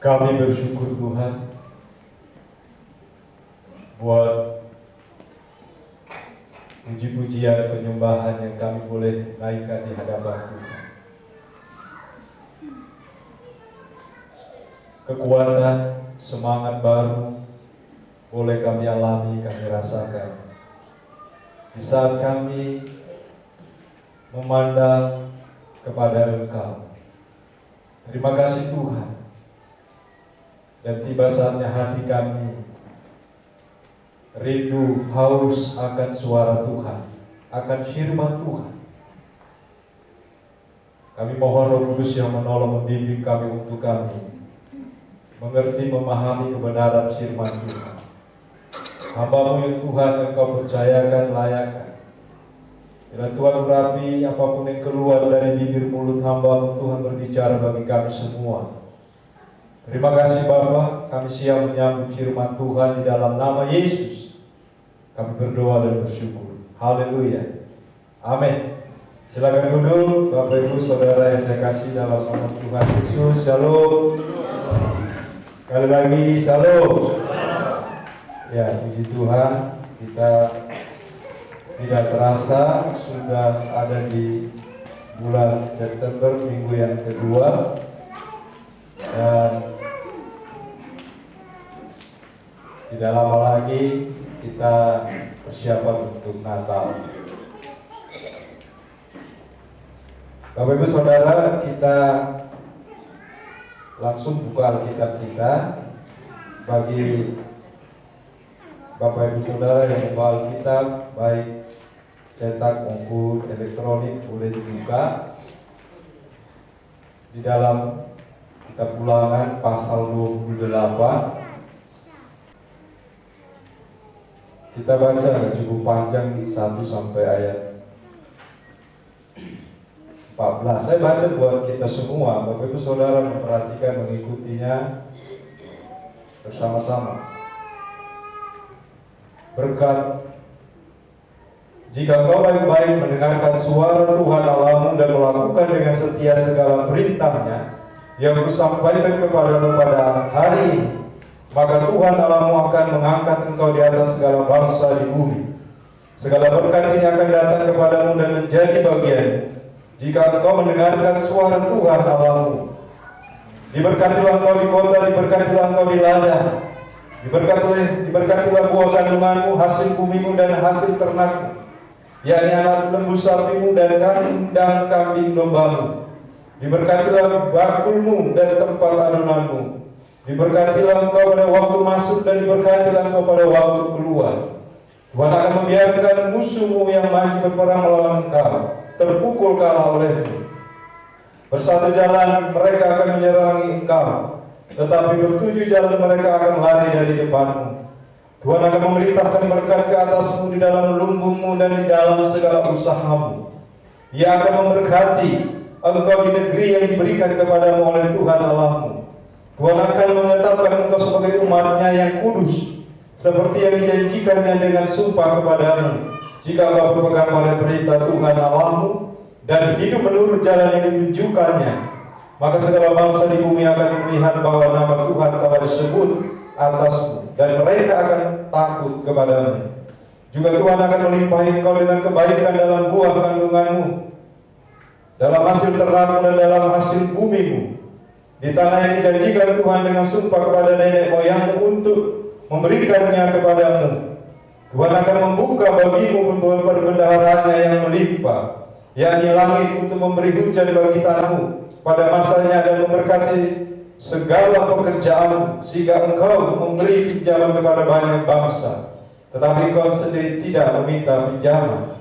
Kami bersyukur Tuhan buat puji-pujian penyembahan yang kami boleh naikkan di hadapan Tuhan. Kekuatan, semangat baru boleh kami alami, kami rasakan di saat kami memandang kepada Engkau. Terima kasih Tuhan. Dan tiba saatnya hati kami rindu, haus akan suara Tuhan, akan firman Tuhan. Kami mohon Roh Kudus yang menolong membimbing kami untuk kami mengerti, memahami kebenaran firman Tuhan. Hamba-Mu yang Tuhan Engkau percayakan, layakkan. Bila Tuhan berapi, apapun yang keluar dari bibir mulut hamba-Mu, Tuhan berbicara bagi kami semua. Terima kasih Bapa, kami siap menyambut firman Tuhan di dalam nama Yesus. Kami berdoa dan bersyukur. Haleluya. Amin. Silakan duduk Bapak Ibu Saudara yang saya kasih dalam nama Tuhan Yesus. Shalom. Sekali lagi shalom. Ya, puji Tuhan, kita tidak terasa sudah ada di bulan September, minggu yang kedua. Dan tidak lama lagi kita persiapan untuk Natal. Bapak Ibu Saudara, kita langsung buka Alkitab kita. Bagi Bapak Ibu Saudara yang membawa Alkitab, baik cetak maupun elektronik, boleh dibuka di dalam Kitab Ulangan pasal 28. Kita baca nggak cukup panjang, 1 sampai ayat 14. Saya baca buat kita semua, Bapak Ibu Saudara memperhatikan, mengikutinya bersama-sama. Berkat, jika engkau baik-baik mendengarkan suara Tuhan Allahmu dan melakukan dengan setia segala perintahnya yang kusampaikan kepadamu pada hari ini, maka Tuhan Allahmu akan mengangkat engkau di atas segala bangsa di bumi. Segala berkat ini akan datang kepadamu dan menjadi bagianmu jika engkau mendengarkan suara Tuhan Allahmu. Diberkatilah engkau di kota, diberkatilah engkau di ladang, diberkatilah buah kandunganmu, hasil bumimu dan hasil ternakmu, yakni anak lembu sapimu dan kandang kambing dombamu. Diberkatilah bakulmu dan tempat adonanmu. Diberkatilah engkau pada waktu masuk dan diberkatilah engkau pada waktu keluar. Tuhan akan membiarkan musuhmu yang maju berperang melawan engkau terpukul kalah olehmu. Bersatu jalan mereka akan menyerangi engkau, tetapi bertujuh jalan mereka akan lari dari depanmu. Tuhan akan memerintahkan berkat ke atasmu di dalam lumbungmu dan di dalam segala usahamu. Ia akan memberkati engkau di negeri yang diberikan kepadamu oleh Tuhan Allahmu. Tuhan akan menetapkan engkau sebagai umat-Nya yang kudus, seperti yang dijanjikannya dengan sumpah kepadamu, jika engkau berpegang pada perintah Tuhan Allahmu dan hidup menurut jalan yang ditunjukkannya. Maka segala bangsa di bumi akan melihat bahwa nama Tuhan telah disebut atasmu, dan mereka akan takut kepadamu. Juga Tuhan akan melimpahi engkau dengan kebaikan dalam buah kandunganmu, dalam hasil ternakmu dan dalam hasil bumimu, di tanah yang dijanjikan Tuhan dengan sumpah kepada nenek moyangmu untuk memberikannya kepadamu. Tuhan akan membuka bagimu perbendaharanya yang melimpah, yakni langit, untuk memberi hujan bagi tanahmu pada masanya dan memberkati segala pekerjaanmu, sehingga engkau memberi pinjaman kepada banyak bangsa, tetapi engkau sendiri tidak meminta pinjaman.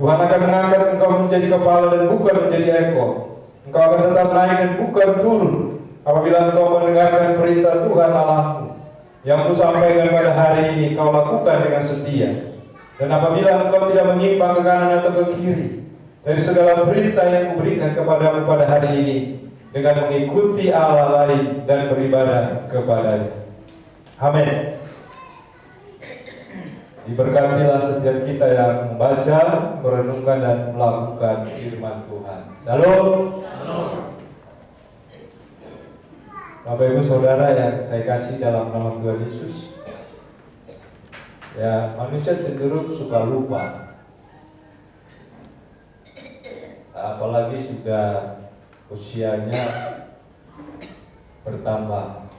Tuhan akan mengangkat engkau menjadi kepala dan bukan menjadi ekor. Engkau akan tetap naik dan bukan turun, apabila engkau mendengarkan perintah Tuhan Allahmu yang kusampaikan pada hari ini, kau lakukan dengan setia. Dan apabila engkau tidak menyimpang ke kanan atau ke kiri dari segala perintah yang kuberikan kepadamu pada hari ini, dengan mengikuti Allah lain dan beribadah kepadanya. Amin. Diberkatilah setiap kita yang membaca, merenungkan dan melakukan firman Tuhan. Shalom. Bapak Ibu Saudara yang saya kasih dalam nama Tuhan Yesus, ya manusia cenderung suka lupa, apalagi sudah usianya bertambah,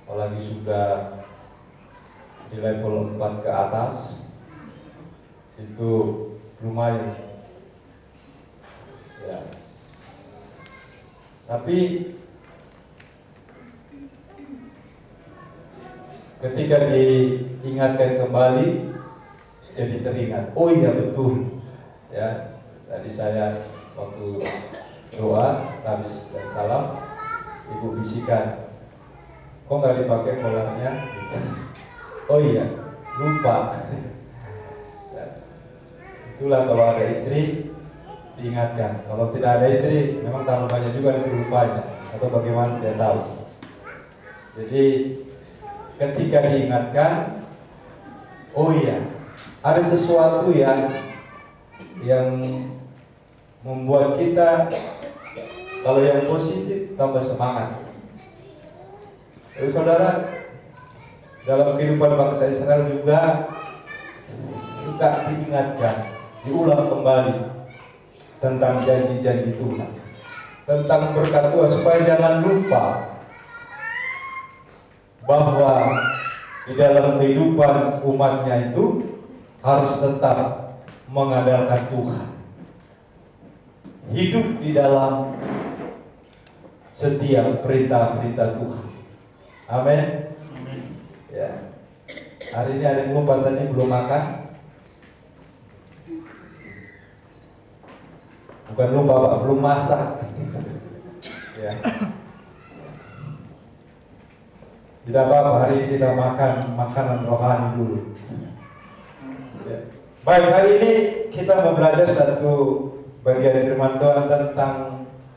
apalagi sudah di level 4 ke atas, itu lumayan ya. Tapi ketika diingatkan kembali, jadi teringat, oh iya betul ya, tadi saya waktu doa habis dan salam, ibu bisikan, kok nggak dipakai kolarnya? Oh iya, lupa. Itulah kalau ada istri diingatkan, kalau tidak ada istri memang terlalu banyak juga nanti lupanya, atau bagaimana tidak tahu. Jadi ketika diingatkan, oh iya, ada sesuatu yang membuat kita, kalau yang positif tambah semangat. Jadi saudara, dalam kehidupan bangsa Israel juga suka diingatkan, diulang kembali tentang janji-janji Tuhan, tentang berkat Tuhan, supaya jangan lupa bahwa di dalam kehidupan umatnya itu harus tetap mengandalkan Tuhan, hidup di dalam setiap perintah-perintah Tuhan. Amin. Ya. Hari ini ada yang lupa tadi belum makan. Bukan lupa Pak, belum masak. Ya. Tidak apa-apa, hari ini kita makan makanan rohani dulu. Ya. Baik, hari ini kita mau belajar satu bagian firman Tuhan tentang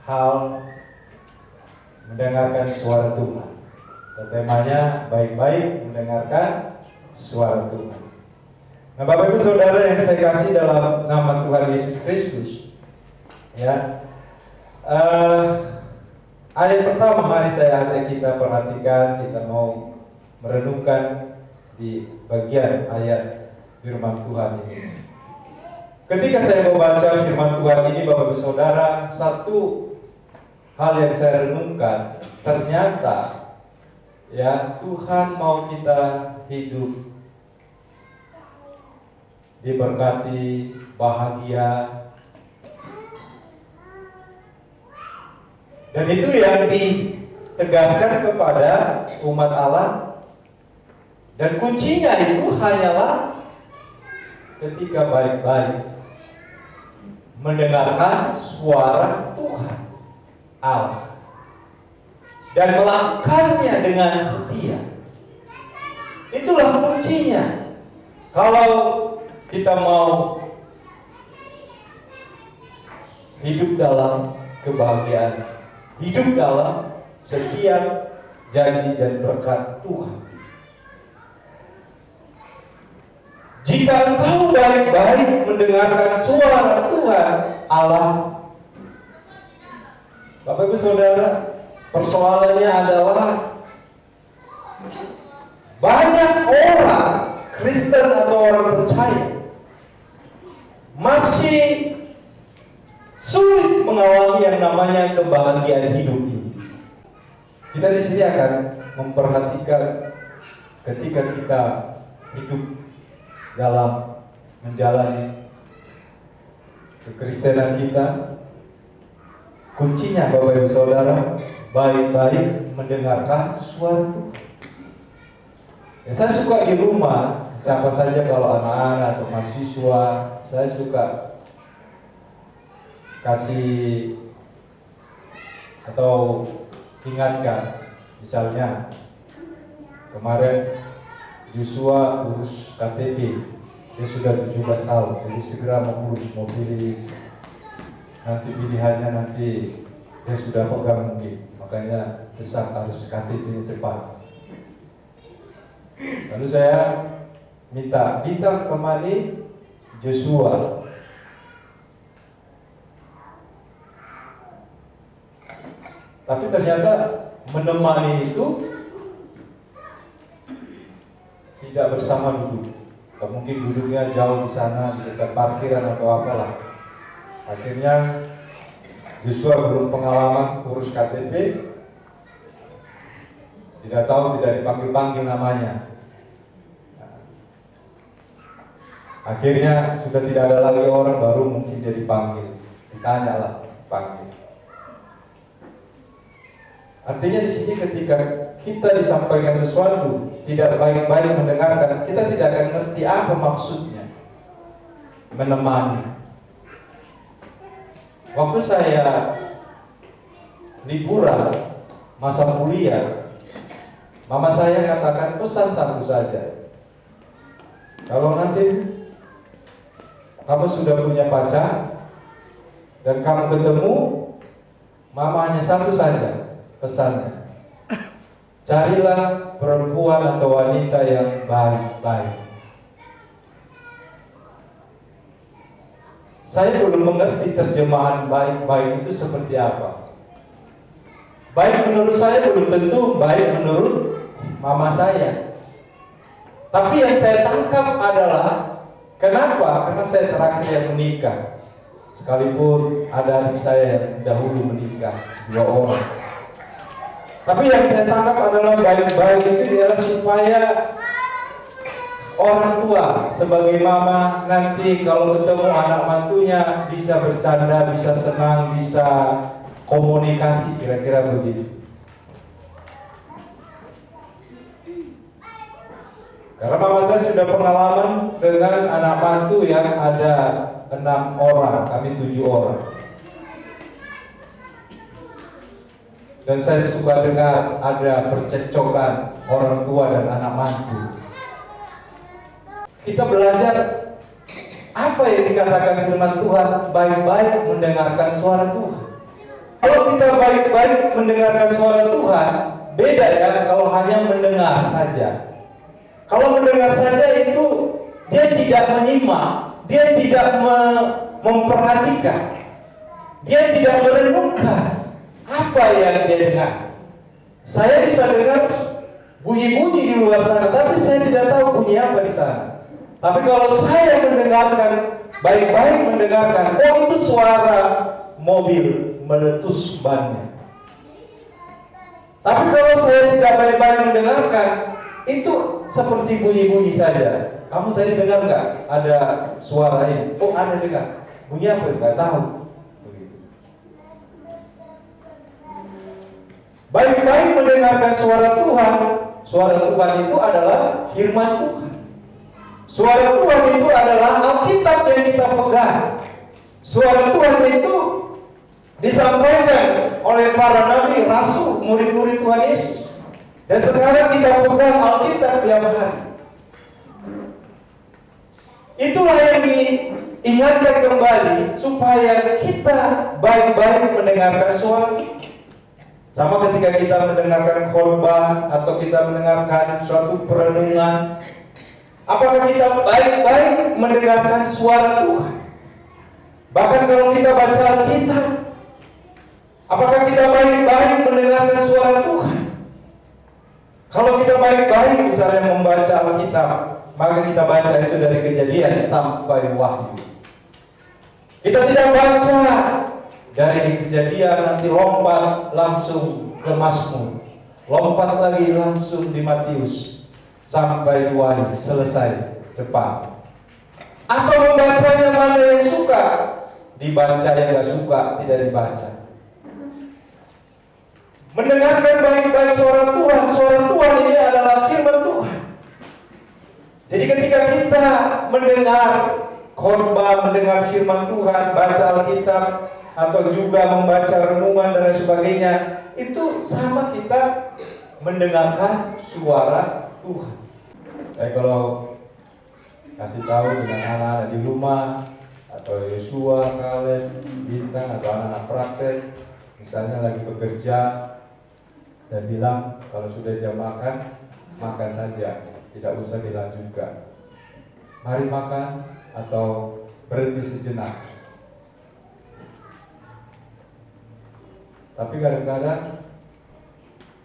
hal mendengarkan suara Tuhan. Temanya baik-baik mendengarkan suara Tuhan. Nah, Bapak Ibu Saudara yang saya kasih dalam nama Tuhan Yesus Kristus, ya, ayat pertama mari saya ajak kita perhatikan, kita mau merenungkan di bagian ayat firman Tuhan ini. Ketika saya membaca firman Tuhan ini, Bapak Ibu Saudara, satu hal yang saya renungkan, ternyata ya Tuhan mau kita hidup diberkati, bahagia. Dan itu yang ditegaskan kepada umat Allah. Dan kuncinya itu hanyalah ketika baik-baik mendengarkan suara Tuhan Allah dan melakukannya dengan setia. Itulah kuncinya. Kalau kita mau hidup dalam kebahagiaan, hidup dalam setiap janji dan berkat Tuhan. Jika engkau baik-baik mendengarkan suara Tuhan Allah, Bapak Ibu Saudara, persoalannya adalah banyak orang Kristen atau orang percaya masih sulit mengalami yang namanya kebahagiaan hidup ini. Kita di sini akan memperhatikan ketika kita hidup dalam menjalani kekristenan kita, kuncinya Bapak Ibu Saudara, baik-baik mendengarkan suara Tuhan. Ya, saya suka di rumah, siapa saja kalau anak-anak atau mahasiswa, saya suka kasih atau ingatkan. Misalnya kemarin Joshua urus KTP, dia sudah 17 tahun, jadi segera mengurus, mau pilih nanti pilihannya nanti dia sudah pegang mungkin, makanya desak harus KTP-nya cepat. Lalu saya minta kembali Joshua Tapi ternyata menemani itu tidak bersama duduk. Mungkin duduknya jauh di sana, di dekat parkiran atau apalah. Akhirnya Joshua belum pengalaman urus KTP, tidak tahu, tidak dipanggil-panggil namanya. Akhirnya sudah tidak ada lagi orang, baru mungkin dia dipanggil, ditanya lah, panggil. Artinya di sini ketika kita disampaikan sesuatu tidak baik-baik mendengarkan, kita tidak akan ngerti apa maksudnya menemani. Waktu saya liburan masa kuliah, mama saya katakan pesan satu saja. Kalau nanti kamu sudah punya pacar dan kamu ketemu, mama hanya satu saja pesannya. Carilah perempuan atau wanita yang baik-baik. Saya belum mengerti terjemahan baik-baik itu seperti apa. Baik menurut saya belum tentu baik menurut mama saya. Tapi yang saya tangkap adalah, kenapa? Karena saya terakhir yang menikah. Sekalipun ada adik saya yang dahulu menikah, 2 orang. Tapi yang saya tangkap adalah baik-baik itu adalah supaya orang tua sebagai mama nanti kalau ketemu anak mantunya bisa bercanda, bisa senang, bisa komunikasi, kira-kira begitu. Karena mama saya sudah pengalaman dengan anak mantu yang ada 6 orang, kami 7 orang. Dan saya suka dengar ada percekcokan orang tua dan anak mantu. Kita belajar apa yang dikatakan firman Tuhan, baik-baik mendengarkan suara Tuhan. Kalau kita baik-baik mendengarkan suara Tuhan, beda ya kalau hanya mendengar saja. Kalau mendengar saja itu dia tidak menyimak, dia tidak memperhatikan, dia tidak merenungkan apa yang dia dengar. Saya bisa dengar bunyi-bunyi di luar sana, tapi saya tidak tahu bunyi apa di sana. Tapi kalau saya mendengarkan, baik-baik mendengarkan, oh itu suara mobil meletus bannya. Tapi kalau saya tidak baik-baik mendengarkan, itu seperti bunyi-bunyi saja. Kamu tadi dengar nggak ada suara ini? Oh ada dengar. Bunyi apa? Nggak tahu. Baik-baik mendengarkan suara Tuhan. Suara Tuhan itu adalah firman Tuhan. Suara Tuhan itu adalah Alkitab yang kita pegang. Suara Tuhan itu disampaikan oleh para nabi, rasul, murid-murid Tuhan Yesus. Dan sekarang kita pegang Alkitab tiap hari. Itulah yang diingatkan kembali supaya kita baik-baik mendengarkan suara Tuhan. Sama ketika kita mendengarkan khotbah atau kita mendengarkan suatu perenungan, apakah kita baik-baik mendengarkan suara Tuhan? Bahkan kalau kita baca Alkitab, apakah kita baik-baik mendengarkan suara Tuhan? Kalau kita baik-baik misalnya membaca Alkitab, maka kita baca itu dari Kejadian sampai Wahyu. Kita tidak baca dari Kejadian nanti lompat langsung ke Mazmur, lompat lagi langsung di Matius sampai Wahyu, selesai cepat. Atau membacanya mana yang suka, dibaca yang gak suka tidak dibaca. Mendengarkan baik-baik suara Tuhan ini adalah firman Tuhan. Jadi ketika kita mendengar khotbah, mendengar firman Tuhan, baca Alkitab, atau juga membaca renungan dan lain sebagainya, itu sama kita mendengarkan suara Tuhan. Saya kalau kasih tahu dengan anak-anak di rumah, atau Yosua, Kaleb, Bintang, atau anak-anak praktek, misalnya lagi bekerja, saya bilang kalau sudah jam makan, makan saja, tidak usah dilanjutkan. Mari makan atau berhenti sejenak. Tapi kadang-kadang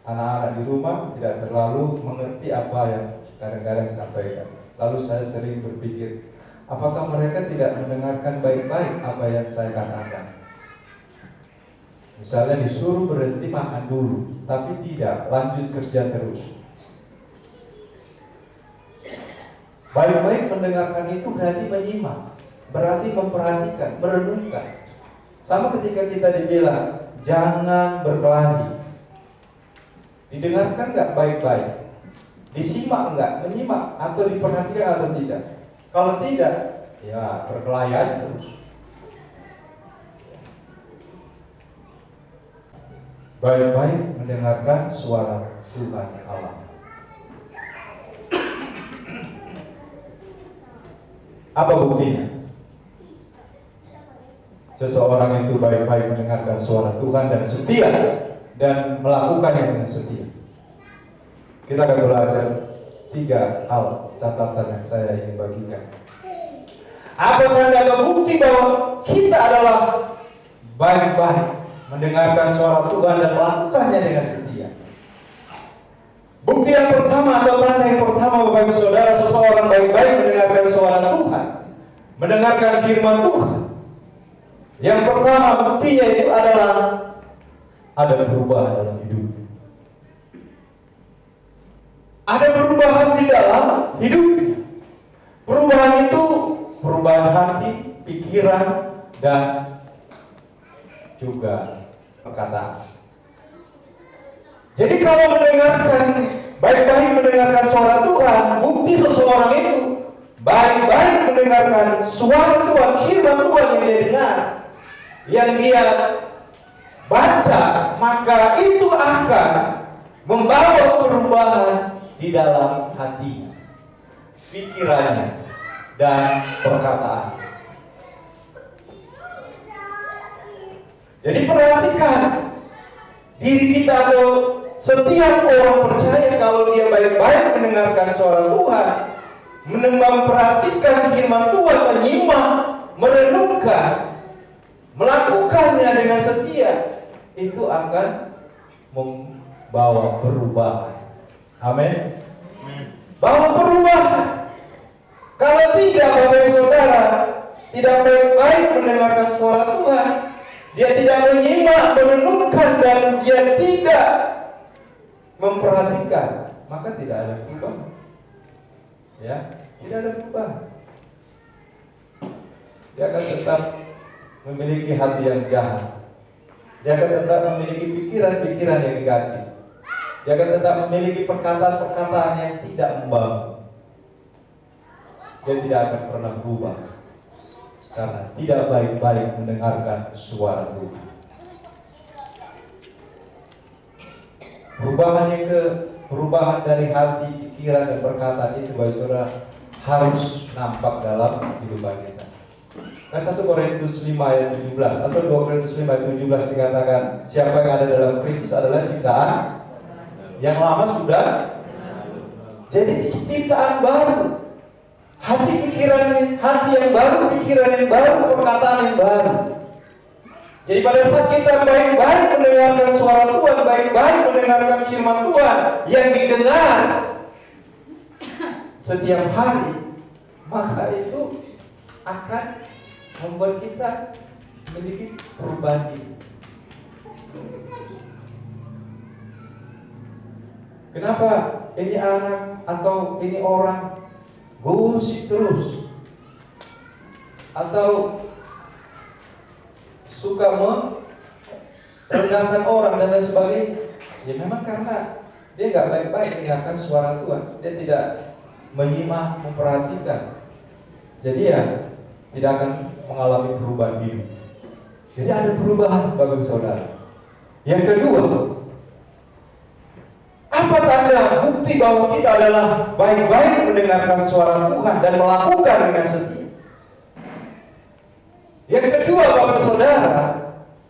anak-anak di rumah tidak terlalu mengerti apa yang kadang-kadang disampaikan. Lalu saya sering berpikir, apakah mereka tidak mendengarkan baik-baik apa yang saya katakan? Misalnya disuruh berhenti makan dulu, tapi tidak, lanjut kerja terus. Baik-baik mendengarkan itu berarti menyimak, berarti memperhatikan, merenungkan. Sama ketika kita dibilang, jangan berkelahi. Didengarkan nggak baik-baik? Disimak nggak? Menyimak atau diperhatikan atau tidak? Kalau tidak, ya berkelahi aja terus. Baik-baik mendengarkan suara Tuhan Allah. Apa buktinya? Seseorang itu baik-baik mendengarkan suara Tuhan dan setia dan melakukannya dengan setia. Kita akan belajar 3 hal catatan yang saya ingin bagikan. Apa tanda atau bukti bahwa kita adalah baik-baik mendengarkan suara Tuhan dan melakukannya dengan setia? Bukti yang pertama atau tanda yang pertama, Bapak Ibu Saudara, seseorang baik-baik mendengarkan suara Tuhan, mendengarkan firman Tuhan. Yang pertama buktinya itu adalah ada perubahan dalam hidup. Ada perubahan di dalam hidupnya. Perubahan itu perubahan hati, pikiran, dan juga perkataan. Jadi kalau baik-baik mendengarkan suara Tuhan, bukti seseorang itu baik-baik mendengarkan suara Tuhan, firman Tuhan yang dia dengar, yang dia baca, maka itu akan membawa perubahan di dalam hati, pikirannya, dan perkataan. Jadi perhatikan diri kita atau setiap orang percaya kalau dia baik-baik mendengarkan suara Tuhan, memperhatikan firman Tuhan, menyimak, merenungkan, melakukannya dengan setia, itu akan membawa perubahan. Amin. Bawa perubahan. Kalau tidak, Bapak Ibu Saudara, tidak baik-baik mendengarkan suara Tuhan, dia tidak menyimak, merenungkan, dan dia tidak memperhatikan, maka tidak ada perubahan. Ya, tidak ada perubahan. Dia akan tetap memiliki hati yang jahat. Dia akan tetap memiliki pikiran-pikiran yang negatif. Dia akan tetap memiliki perkataan-perkataan yang tidak membangun. Dia tidak akan pernah berubah karena tidak baik-baik mendengarkan suara Tuhan. Perubahan dari hati, pikiran, dan perkataan itu, Bapak Saudara, harus nampak dalam kehidupan kita. Kan 1 Korintus 5 ayat 17 atau 2 Korintus 5 ayat 17 dikatakan, siapa yang ada dalam Kristus adalah ciptaan yang lama sudah jadi ciptaan baru. Hati yang baru, pikiran yang baru, perkataan yang baru. Jadi pada saat kita baik-baik mendengarkan suara Tuhan, baik-baik mendengarkan firman Tuhan yang didengar setiap hari, maka itu akan membuat kita memiliki perubahan hidup. Kenapa ini anak atau ini orang gosip terus, atau suka merendahkan orang dan lain sebagainya? Ya memang karena dia nggak baik-baik mendengarkan suara Tuhan, dia tidak menyimak, memperhatikan. Jadi ya tidak akan mengalami perubahan hidup. Jadi ada perubahan, Bapak Saudara. Yang kedua, apa tanda bukti bahwa kita adalah baik-baik mendengarkan suara Tuhan dan melakukan dengan setia? Yang kedua, Bapak Saudara,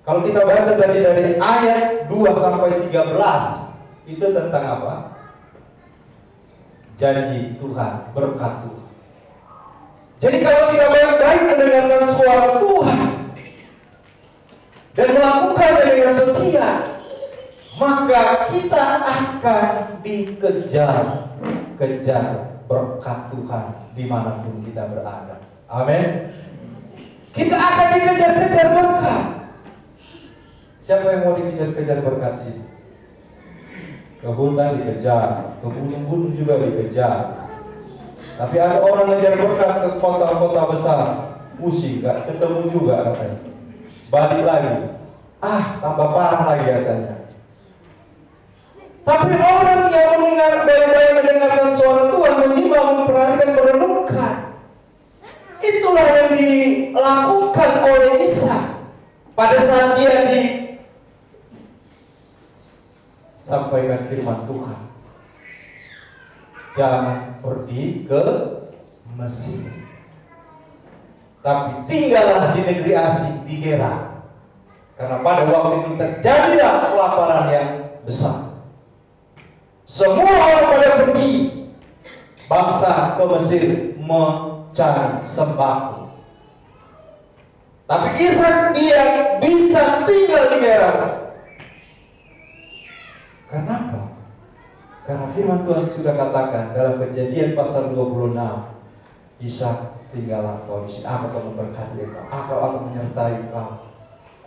kalau kita baca tadi dari ayat 2 sampai 13, itu tentang apa? Janji Tuhan, berkat Tuhan. Jadi kalau kita baik-baik mendengarkan suara Tuhan dan melakukannya dengan setia, maka kita akan dikejar berkat Tuhan dimanapun kita berada. Amin. Kita akan dikejar-kejar berkat. Siapa yang mau dikejar-kejar berkat sih? Kebunan dikejar, kegunung-gunung juga dikejar. Tapi ada orang ngejar berkat ke kota-kota besar, pusing, gak ketemu juga katanya. Balik lagi, tambah parah lagi katanya. Tapi orang yang mendengar baik-baik, mendengarkan suara Tuhan, menyimak, memperhatikan, merenungkan, itulah yang dilakukan oleh Ishak pada saat dia disampaikan firman Tuhan. Jangan pergi ke Mesir, tapi tinggallah di negeri asing di Gerar, karena pada waktu itu terjadilah kelaparan yang besar. Semua orang pada pergi bangsa ke Mesir mencari sembako, tapi Ishak dia bisa tinggal di Gerar. Kenapa? Karena firman Tuhan sudah katakan dalam Kejadian pasal 26, Ishak, tinggallah kau di sini, aku akan memberkati engkau, aku akan menyertai engkau,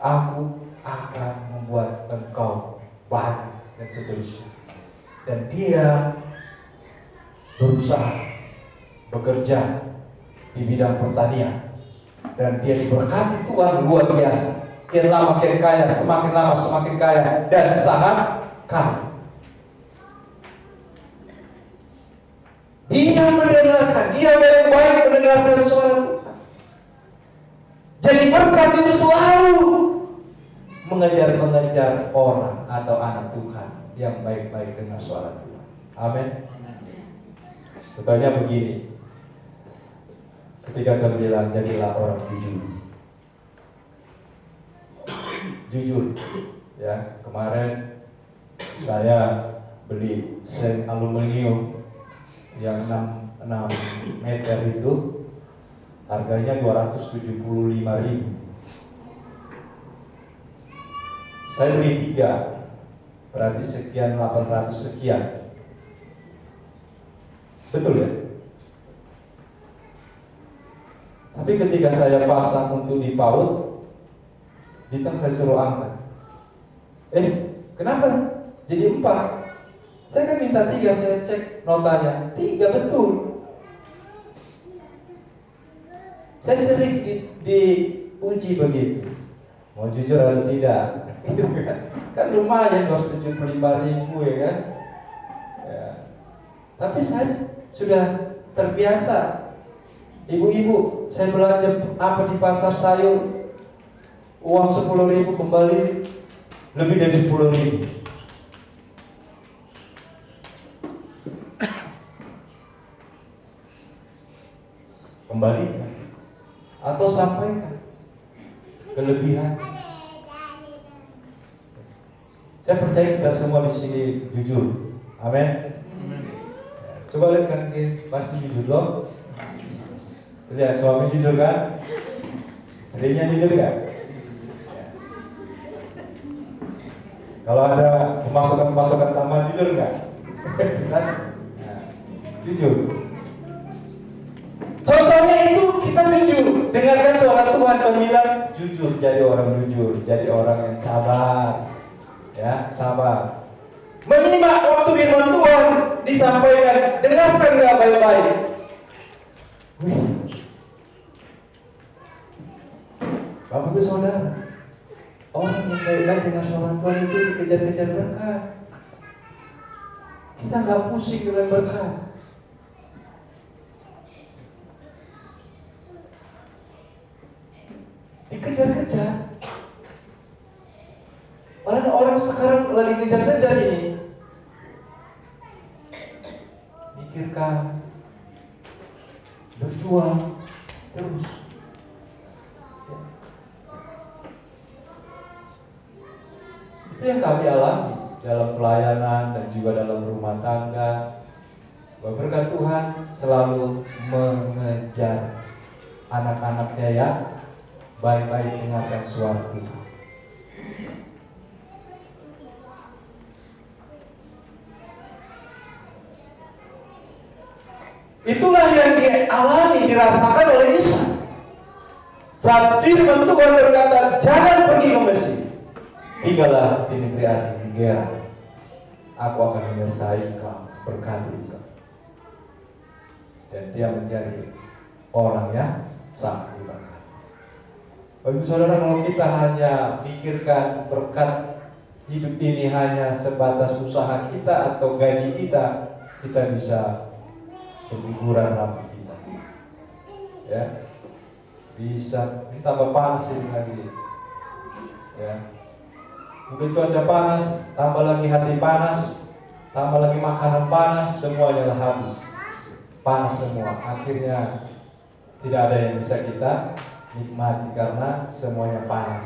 aku akan membuat engkau banyak, dan seterusnya. Dan dia berusaha bekerja di bidang pertanian, dan dia diberkati Tuhan luar biasa. Kian lama kian kaya, semakin lama semakin kaya, dan sangat kaya. Dia mendengarkan, dia baik-baik mendengarkan suara Tuhan. Jadi berkat itu selalu mengejar orang atau anak Tuhan yang baik-baik dengar suara Tuhan. Amin. Contohnya begini, ketika Tuhan bilang jadilah orang jujur, ya. Kemarin saya beli seng aluminium yang 6 meter itu harganya 275.000. Saya beli 3, berarti sekian 800 sekian. Betul ya? Tapi ketika saya pasang untuk dipaut, bintang saya suruh angkat. Kenapa? Jadi 4. Saya kan minta 3, saya cek notanya 3 betul. Saya sering diuji begitu, mau jujur atau tidak. Kan lumayan 275.000 ya kan. Ya. Tapi saya sudah terbiasa. Ibu-ibu, saya belanja apa di pasar sayur, uang 10.000 kembali lebih dari 10.000. Kembalikan atau sampaikan kelebihan. Saya percaya kita semua di sini jujur. Amin. Coba lihat kan, pasti jujur loh. Lihat suami jujur kan? Istrinya jujur kan? Kalau ada pemasukan tambahan jujur nggak? Jujur. Contohnya itu kita jujur, dengarkan suara Tuhan. Tuhan bilang jujur, jadi orang jujur, jadi orang yang sabar, ya sabar. Menyimak waktu firman Tuhan disampaikan, dengarkan nggak baik-baik. Bapak Ibu Saudara, orang yang baik-baik dengan suara Tuhan itu dikejar-kejar berkat. Kita nggak pusing dengan berkat. Dikejar-kejar. Malah orang sekarang lagi kejar-kejar ini. Mikirkan, berjuang terus. Itu yang kami alami dalam pelayanan dan juga dalam rumah tangga. Berkat Tuhan selalu mengejar anak-anaknya ya baik-baik dengarkan suara Tuhan. Itulah yang dialami, dirasakan oleh Isa. Saat firman Tuhan berkata, jangan pergi ke Mesir, tinggallah di negeri asing, di Gerar. Aku akan menyertai engkau, berkati engkau. Dan dia menjadi orang yang sangat diberkati. Bagi saudara, kalau kita hanya pikirkan berkat hidup ini hanya sebatas usaha kita atau gaji kita, kita bisa keguguran rambut kita, ya, bisa ditambah panas ini lagi, ya, udah cuaca panas, tambah lagi hati panas, tambah lagi makanan panas, semuanya lah habis, panas semua, akhirnya tidak ada yang bisa kita nikmati karena semuanya panas.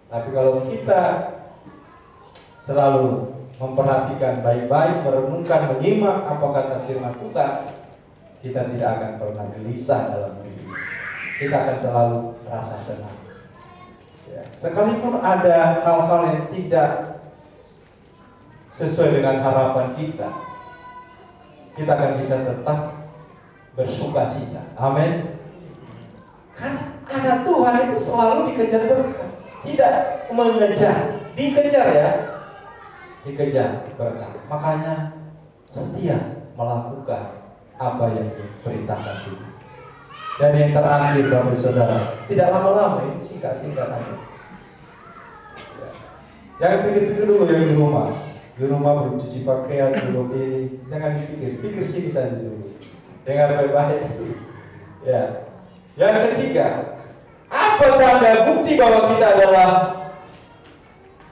Tapi kalau kita selalu memperhatikan baik-baik, merenungkan, menyimak apa kata firman Tuhan, kita tidak akan pernah gelisah dalam hidup. Kita akan selalu rasa tenang. Ya. Sekalipun ada hal-hal yang tidak sesuai dengan harapan kita, kita akan bisa tetap bersuka cita. Amin. Karena anak Tuhan itu selalu dikejar berkat, tidak mengejar, dikejar ya. Dikejar berkat. Makanya setia melakukan apa yang diperintahkan Tuhan. Dan yang terakhir, Bapak Saudara, tidak lama-lama, ini singkat-singkat aja. Ya. Jangan pikir-pikir dulu yang di rumah. Di rumah belum cuci pakaian, belum ini. Jangan dipikir, pikir sini saja dulu. Dengar baik-baik. Ya. Yang ketiga, apa tanda bukti bahwa kita adalah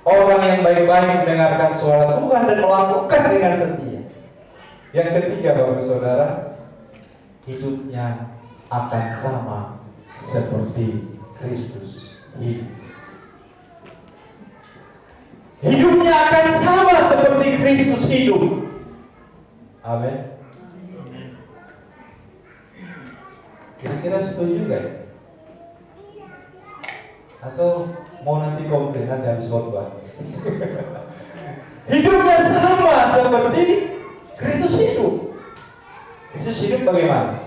orang yang baik-baik mendengarkan suara Tuhan dan melakukan dengan setia? Yang ketiga, Bapak Saudara, hidupnya akan sama seperti Kristus hidup. Hidupnya akan sama seperti Kristus hidup. Amin. Kira-kira setuju gak? Atau mau nanti komplain nanti habis khotbah? Hidupnya sama seperti Kristus hidup. Kristus hidup bagaimana?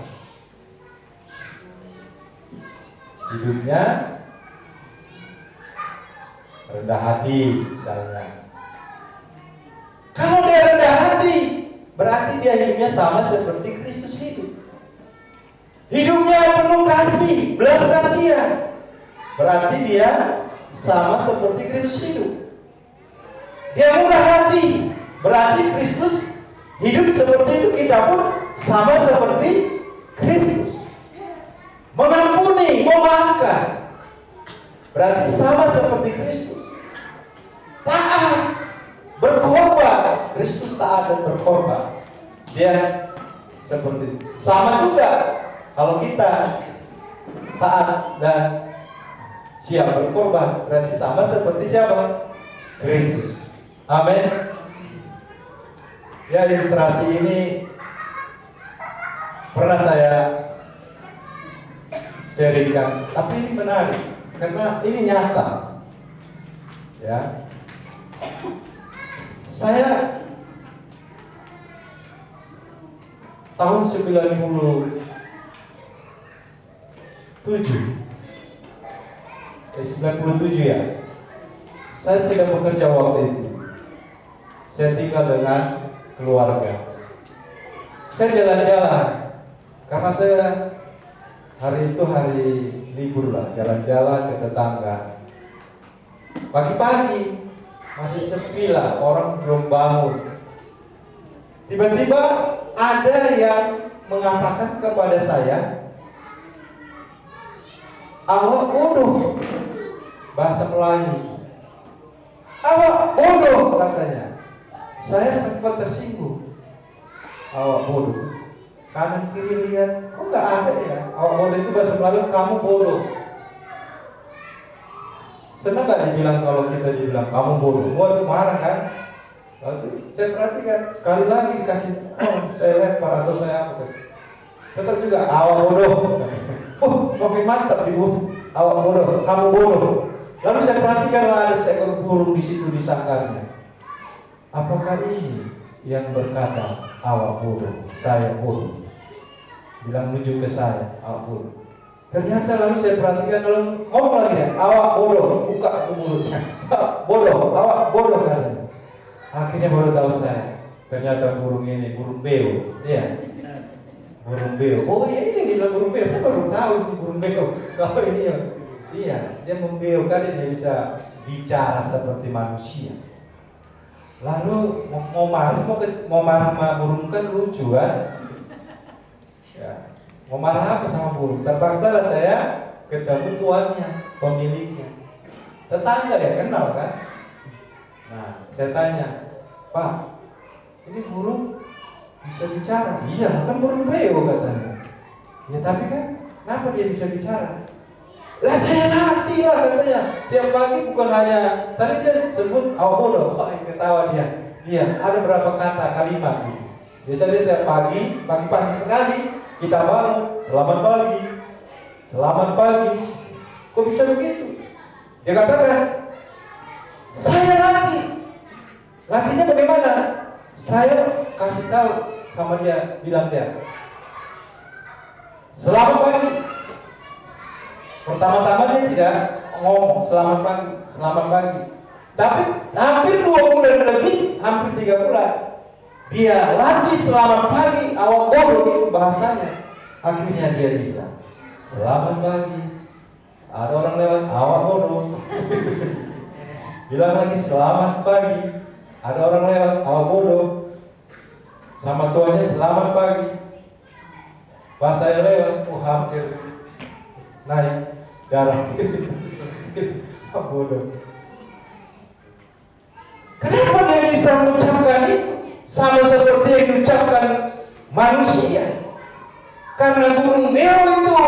Hidupnya rendah hati misalnya. Kalau dia rendah hati, berarti dia hidupnya sama seperti Kristus hidup. Hidupnya penuh kasih, belas kasihan, berarti dia sama seperti Kristus hidup. Dia murah hati, berarti Kristus hidup seperti itu, kita pun sama seperti Kristus. Mengampuni, memaafkan, berarti sama seperti Kristus. Taat, berkorban, Kristus taat dan berkorban. Dia seperti itu. Sama juga kalau kita taat dan siap berkorban, berarti sama seperti siapa? Kristus. Amin. Ya, ilustrasi ini pernah saya sharingkan, tapi ini menarik karena ini nyata. Ya, saya tahun 97 ya, saya sedang bekerja waktu itu. Saya tinggal dengan keluarga. Saya jalan-jalan karena saya hari itu hari libur lah, jalan-jalan ke tetangga. Pagi-pagi masih sepi lah, orang belum bangun. Tiba-tiba ada yang mengatakan kepada saya, awak bodoh, bahasa Melayu. Awak bodoh, katanya. Saya sempat tersinggung. Awak bodoh. Kanan kiri lihat, kok nggak ada ya? Awak bodoh itu bahasa Melayu, kamu bodoh. Senang nggak dibilang kalau kita dibilang kamu bodoh? Waduh, marah kan? Lalu saya perhatikan, sekali lagi dikasih, saya lempar atau saya apa? Tetap juga awak bodoh. Makin mantap ibu. Awak bodoh, kamu bodoh. Lalu saya perhatikan ada seekor burung di situ di sangkarnya. Apakah ini yang berkata awak bodoh, saya bodoh? bilang menuju ke saya, awak bodoh. Ternyata lalu saya perhatikan lalu ngomong lagi ya, awak bodoh, buka ke mulutnya. Bodoh, awak bodoh kan. Akhirnya baru tahu saya, ternyata burung ini burung beo, iya. Burung beo. Oh iya, ini dibilang burung beo. Saya baru tahu ini burung beo. Kalau ini ya, iya, dia membeo kan, dia bisa bicara seperti manusia. Lalu mau marah sama burung kan lucu kan? Ya. Mau marah apa sama burung? Terpaksa lah saya ketemu tuannya, pemiliknya. Tetangga ya, kenal kan? Nah, saya tanya, Pak, ini burung bisa bicara? Iya, kan burung beo katanya. Ya tapi kan, kenapa dia bisa bicara? Lah saya latih lah katanya. Tiap pagi bukan hanya, tadi dia sebut bodoh, ketawa dia. Iya, ada berapa kata, kalimat gitu. Biasanya tiap pagi sekali kita bangun, selamat pagi, selamat pagi. Kok bisa begitu? Dia katakan, saya latih. Latihnya bagaimana? Saya kasih tahu sama dia, bilang dia, selamat pagi. Pertama-tama dia tidak ngomong selamat pagi, selamat pagi. Tapi hampir 2 bulan lebih, hampir 3 bulan, dia latih selamat pagi, awak bodoh itu bahasanya. Akhirnya dia bisa. Selamat pagi. Ada orang lewat, awak bodoh. Bilang lagi selamat pagi. Ada orang lewat, awak bodoh. Sama tuanya selamat pagi. Pas saya lewat, hampir naik darah. Bodoh. Kenapa dia bisa mengucapkan itu? Sama seperti yang diucapkan manusia. Karena burung beo itu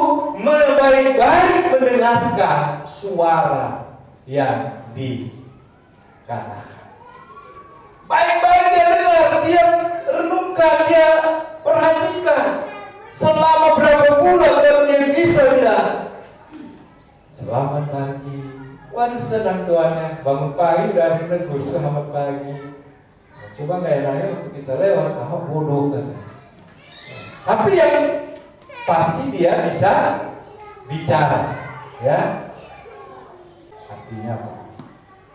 baik-baik mendengarkan suara yang dikatakan. Baik-baik dia dengar, dia renungkan, dia perhatikan. Selama berapa bulan baru dia bisa bilang, selamat pagi. Waduh, senang tuannya. Bangun pagi udah ditegur, selamat pagi. Coba nggak enaknya waktu kita lewat, bodoh kan. Tapi yang pasti dia bisa bicara, ya. Artinya apa?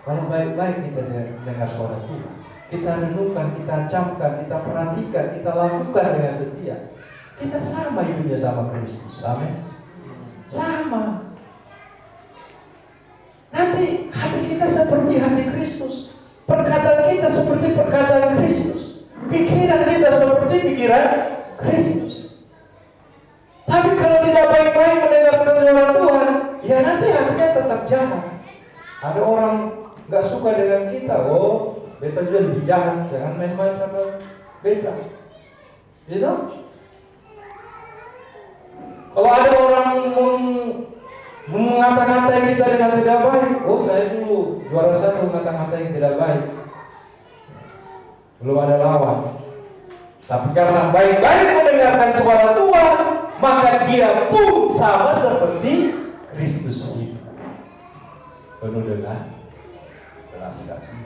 Kalau baik-baik kita dengar suara Tuhan, kita renungkan, kita camkan, kita perhatikan, kita lakukan dengan setia, kita sama hidupnya sama Kristus. Amin. Sama. Nanti hati kita seperti hati Kristus, perkataan kita seperti perkataan Kristus, pikiran kita seperti pikiran Kristus. Tapi kalau tidak baik-baik mendengarkan suara Tuhan, ya nanti hatinya tetap jahat. Ada orang nggak suka dengan kita, beta juga lebih jahat, jangan main-main sama beta. Gitu? Kalau ada orang mengata-ngatai kita dengan tidak baik, saya dulu juara 1 mengata-ngatai yang tidak baik, belum ada lawan. Tapi karena baik-baik mendengarkan suara Tuhan, maka dia pun sama seperti Kristus itu, penuh dengan belas kasih,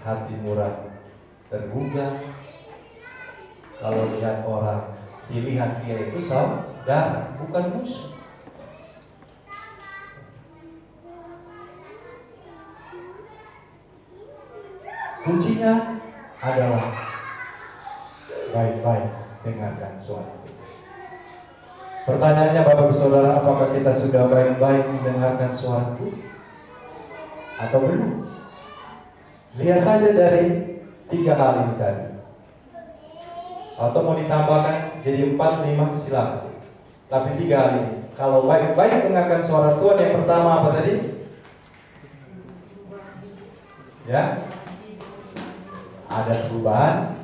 hati murah, tergugah. Kalau lihat orang, dilihat dia itu saudara, bukan musuh. Kuncinya adalah baik-baik dengarkan suara. Pertanyaannya Bapak Saudara, apakah kita sudah baik-baik mendengarkan suara Tuhan atau belum? Lihat saja dari 3 hal ini tadi. Atau mau ditambahkan jadi 4, 5, silakan. Tapi 3 hal ini. Kalau baik-baik mendengarkan suara Tuhan, yang pertama apa tadi? Ya, ada perubahan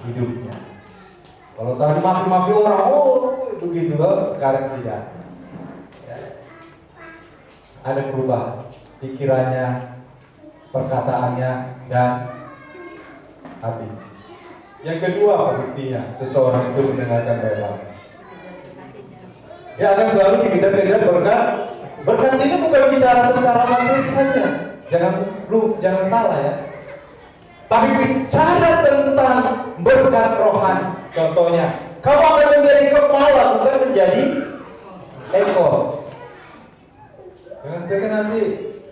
hidupnya. Kalau tadi maki-maki orang, begitu loh, sekarang tidak. Ada perubahan pikirannya, perkataannya, dan hati. Yang kedua, apa buktinya seseorang itu mendengarkan baik-baik? Dia akan selalu dikejar-kejar berkat. Berkat ini bukan bicara secara materi saja. Jangan salah ya. Tapi bicara tentang berkat rohani. Contohnya, Kamu akan menjadi kepala, bukan menjadi ekor. Jangan pikir nanti,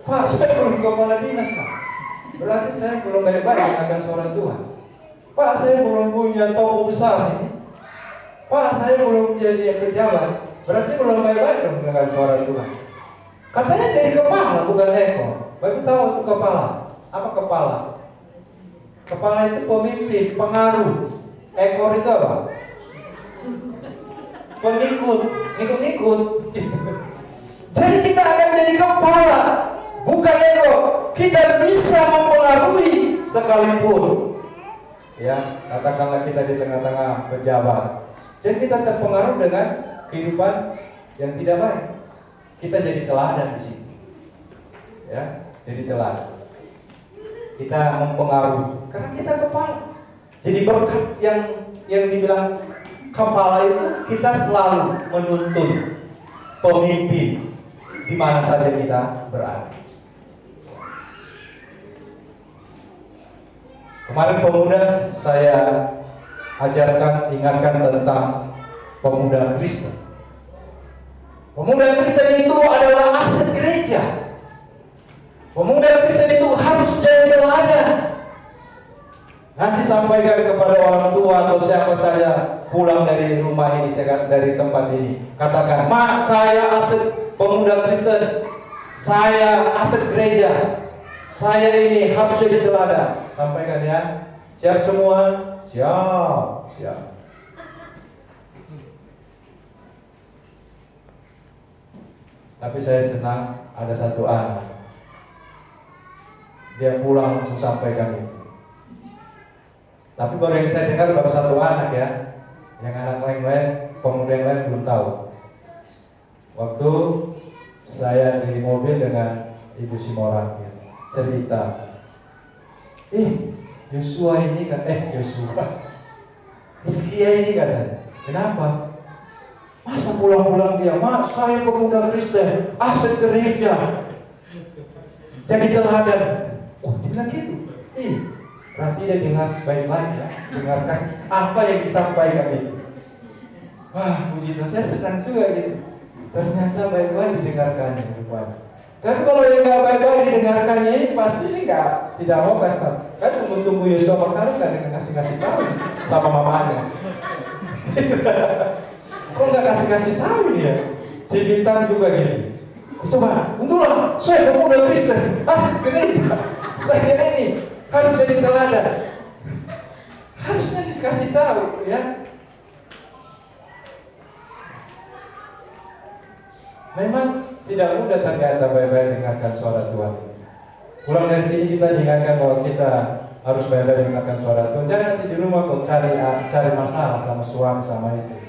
Pak, saya belum kepala dinas, Pak. Berarti saya belum baik-baik akan suara Tuhan. Pak, saya belum punya toko besar ini. Pak, saya belum jadi pejabat. Berarti belum baik-baik dong dengan suara Tuhan. Katanya jadi kepala, bukan ekor. Bapak tahu itu kepala? Apa kepala? Kepala itu pemimpin, pengaruh. Ekor itu apa? Pengikut, ikut-ikut. Jadi kita akan jadi kepala, bukan ekor. Kita bisa mempengaruhi sekalipun. Ya, katakanlah kita di tengah-tengah pejabat. Jadi kita terpengaruh dengan kehidupan yang tidak baik. Kita jadi teladan di sini. Ya, jadi teladan. Kita mempengaruhi karena kita kepala. Jadi berkat yang dibilang kepala itu kita selalu menuntun pemimpin di mana saja kita berada. Kemarin pemuda saya ajarkan, ingatkan tentang pemuda Kristen. Pemuda Kristen itu adalah aset gereja. Pemuda Kristen itu harus jadi teladan. Nanti sampaikan kepada orang tua atau siapa saja pulang dari rumah ini, dari tempat ini. Katakan, "Mak, saya aset pemuda Kristen. Saya aset gereja. Saya ini harus jadi teladan." Sampaikan ya. Siap semua? Siap. Tapi saya senang ada satu anak. Dia pulang langsung sampaikan itu. Tapi baru yang saya dengar baru satu anak ya. Yang anak lain, pemuda yang lain belum tahu. Waktu saya di mobil dengan Ibu Simorang ya, cerita, Yosua ini kan, Hizkia ini katanya. Kenapa? Masa pulang-pulang dia, "Mak, saya pemuda Kristen, aset gereja, jadi teladan." Oh, dia bilang gitu. Berarti dia dengar baik-baik ya, dengarkan apa yang disampaikan itu. Wah, puji Tuhan, saya senang juga gitu. Ternyata baik-baik didengarkannya rupanya. Tapi kalau yang nggak baik-baik didengarkannya ini pasti ini tidak mau kasih tahu. Kan tunggu Yosua perkara nggak dengan kasih tahu sama mamanya. Kok nggak kasih tahu dia? Si Bintang juga gini. Coba, untunglah saya pemuda Kristen, asik gereja. Saya ini harus jadi teladan. Harusnya dikasih tahu ya. Memang tidak mudah ternyata baik-baik dengarkan suara Tuhan. Pulang dari sini kita diingatkan bahwa kita harus baik-baik dengarkan suara Tuhan. Jangan nanti di rumah kok cari masalah sama suami sama istri.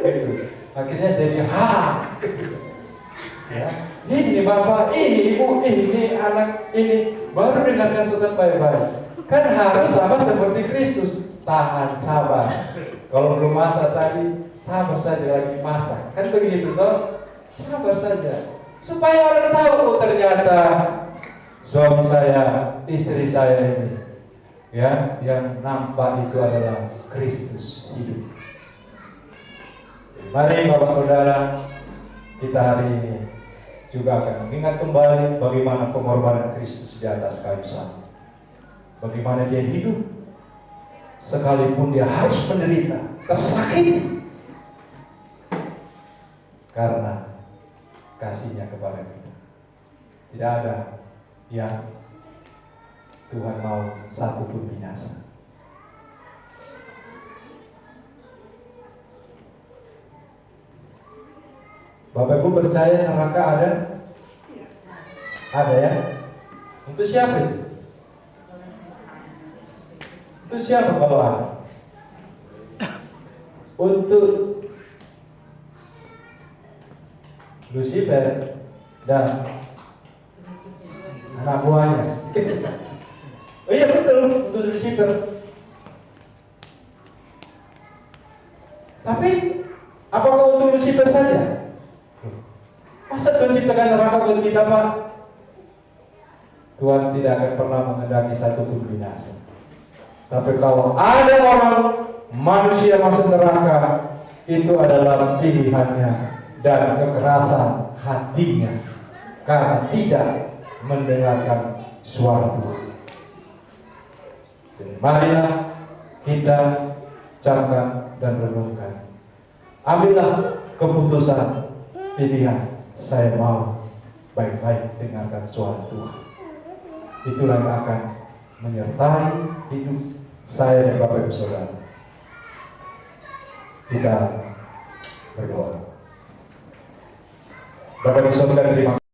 Gitu. Akhirnya jadi ya. Ini bapak, ini ibu, ini anak, ini baru dengarkan suara baik-baik. Kan harus sama seperti Kristus, tahan, sabar. Kalau belum masak tadi, sabar saja lagi masak. Kan begitu toh? Sabar saja. Supaya orang tahu ternyata suami saya, istri saya ini ya, yang nampak itu adalah Kristus hidup. Mari Bapak Saudara, kita hari ini juga akan mengingat kembali bagaimana pengorbanan Kristus di atas kayu salib. Bagaimana dia hidup sekalipun dia harus menderita, tersakiti karena kasihnya kepada kita. Tidak ada yang Tuhan mau satu pun binasa. Bapak Ibu percaya neraka ada? Ada ya? Untuk siapa itu? Untuk siapa kalau ada? Untuk Lucifer dan anak buahnya. Oh iya betul, untuk Lucifer. Tapi apakah untuk Lucifer saja? Masa Tuhan ciptakan neraka buat kita, Pak? Tuhan tidak akan pernah menghendaki satu pun binasa. Tapi kalau ada orang manusia masuk neraka itu adalah pilihannya dan kekerasan hatinya karena tidak mendengarkan suara Tuhan. Jadi marilah kita camkan dan renungkan. Ambillah keputusan pilihan, saya mau baik-baik dengarkan suara Tuhan. Itulah yang akan menyertai hidup saya dan Bapak Ibu Saudara. Kita berdoa. Bapak Ibu Saudara, terima kasih.